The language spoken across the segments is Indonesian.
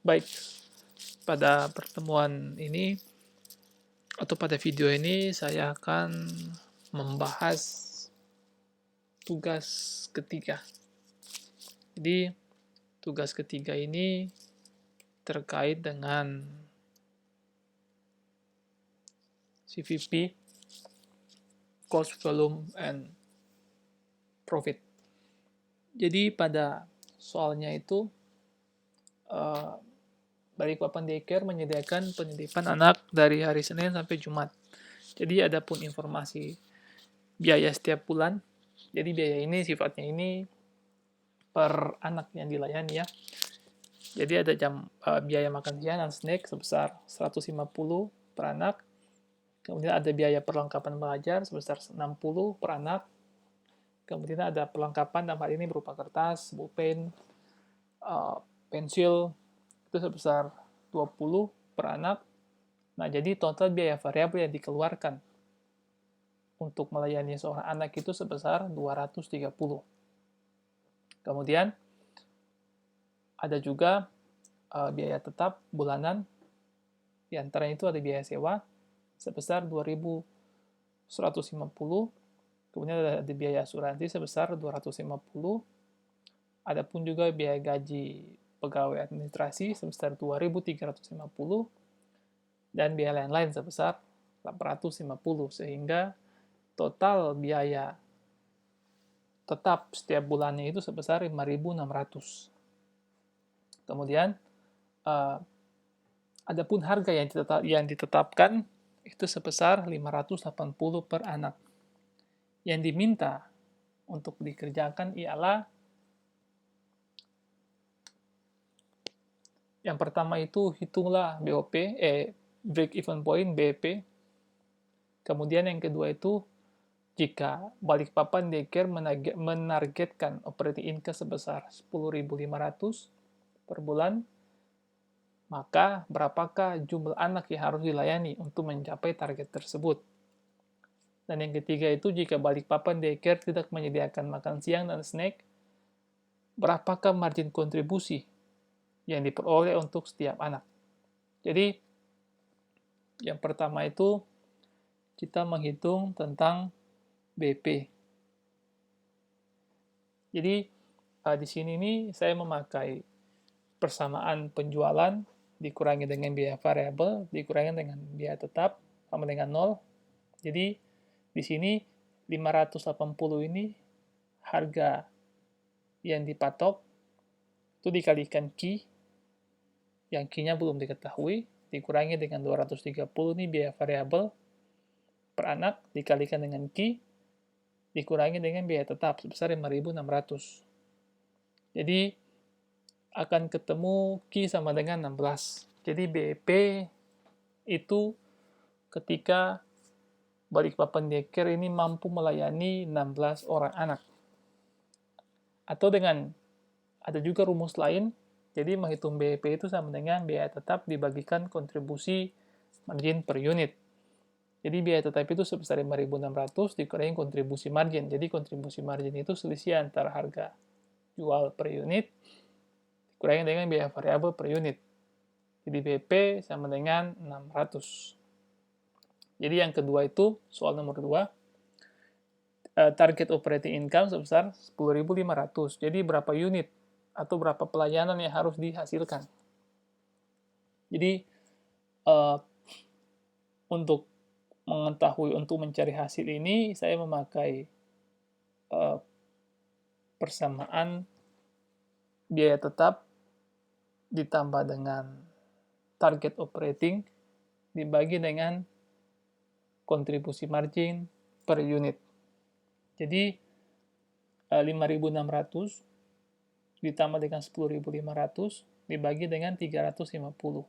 Baik, pada pertemuan ini atau pada video ini saya akan membahas tugas ketiga. Jadi, tugas ketiga ini terkait dengan CVP, Cost, Volume, and Profit. Jadi, pada soalnya itu, Balikpapan Daycare menyediakan penitipan anak dari hari Senin sampai Jumat. Jadi, ada pun informasi biaya setiap bulan. Jadi, biaya ini sifatnya ini per anak yang dilayani ya. Jadi ada biaya makan siang dan snack sebesar 150 per anak. Kemudian ada biaya perlengkapan belajar sebesar 60 per anak. Kemudian ada perlengkapan dalam hal ini berupa kertas, pulpen, pensil itu sebesar 20 per anak. Nah, jadi total biaya variabel yang dikeluarkan untuk melayani seorang anak itu sebesar 230. Kemudian ada juga biaya tetap bulanan, di antaranya itu ada biaya sewa sebesar 2.150, kemudian ada biaya asuransi sebesar 250, adapun juga biaya gaji pegawai administrasi sebesar 2.350, dan biaya lain-lain sebesar 850, sehingga total biaya tetap setiap bulannya itu sebesar 5.600. Kemudian adapun harga yang ditetapkan itu sebesar 580 per anak. Yang diminta untuk dikerjakan ialah yang pertama itu hitunglah BOP, break even point BEP. Kemudian yang kedua itu jika Balikpapan Daycare menargetkan operating income sebesar 10.500 per bulan, maka berapakah jumlah anak yang harus dilayani untuk mencapai target tersebut? Dan yang ketiga itu jika Balikpapan Daycare tidak menyediakan makan siang dan snack, berapakah margin kontribusi yang diperoleh untuk setiap anak? Jadi, yang pertama itu kita menghitung tentang BP. Jadi, di sini nih saya memakai persamaan penjualan dikurangi dengan biaya variabel, dikurangi dengan biaya tetap, sama dengan 0. Jadi, di sini 580 ini harga yang dipatok itu dikalikan Q, yang Q-nya belum diketahui, dikurangi dengan 230 ini biaya variabel per anak, dikalikan dengan Q, dikurangi dengan biaya tetap sebesar 5.600. Jadi, akan ketemu Q sama dengan 16. Jadi, BEP itu ketika Balikpapan Daycare ini mampu melayani 16 orang anak. Atau dengan ada juga rumus lain, jadi menghitung BEP itu sama dengan biaya tetap dibagikan kontribusi margin per unit. Jadi biaya tetap itu sebesar 5.600 dikurangi kontribusi margin. Jadi kontribusi margin itu selisih antara harga jual per unit dikurangi dengan biaya variabel per unit. Jadi BEP sama dengan 600. Jadi yang kedua itu, soal nomor 2, target operating income sebesar 10.500. Jadi berapa unit atau berapa pelayanan yang harus dihasilkan. Jadi untuk mengetahui, untuk mencari hasil ini, saya memakai persamaan biaya tetap ditambah dengan target operating dibagi dengan kontribusi margin per unit. Jadi 5.600 ditambah dengan 10.500 dibagi dengan 350.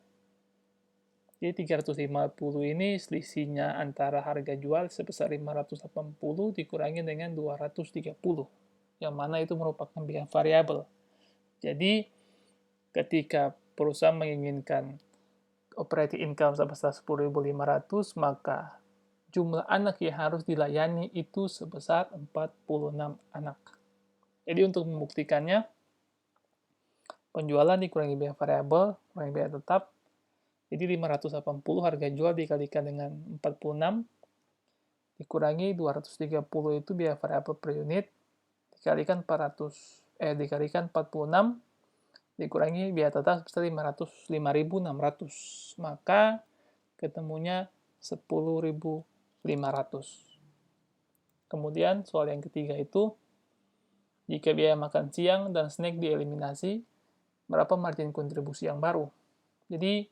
Jadi 350 ini selisihnya antara harga jual sebesar 580 dikurangi dengan 230, yang mana itu merupakan biaya variabel. Jadi ketika perusahaan menginginkan operating income sebesar 10.500, maka jumlah anak yang harus dilayani itu sebesar 46 anak. Jadi untuk membuktikannya, penjualan dikurangi biaya variabel, kurangi biaya tetap. Jadi 580 harga jual dikalikan dengan 46, dikurangi 230 itu biaya variabel per unit, dikalikan 46, dikurangi biaya tetap sebesar 5.600. Maka ketemunya 10.500. Kemudian soal yang ketiga itu, jika biaya makan siang dan snack dieliminasi, berapa margin kontribusi yang baru? Jadi,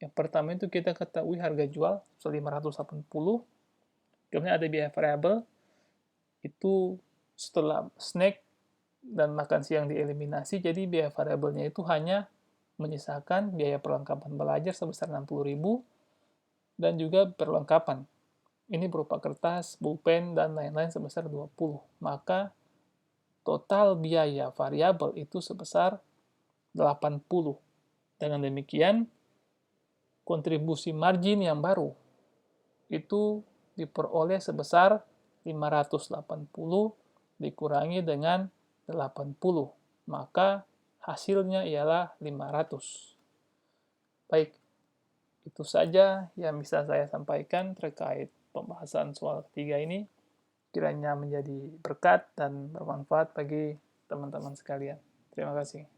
yang pertama itu kita ketahui harga jual 580, kemudian ada biaya variabel, itu setelah snack dan makan siang dieliminasi, jadi biaya variabelnya itu hanya menyisakan biaya perlengkapan belajar sebesar 60.000 dan juga perlengkapan. Ini berupa kertas, pulpen, dan lain-lain sebesar 20. Maka total biaya variabel itu sebesar 80. Dengan demikian, kontribusi margin yang baru itu diperoleh sebesar 580 dikurangi dengan 80. Maka hasilnya ialah 500. Baik, itu saja yang bisa saya sampaikan terkait pembahasan soal ketiga ini. Kiranya menjadi berkat dan bermanfaat bagi teman-teman sekalian. Terima kasih.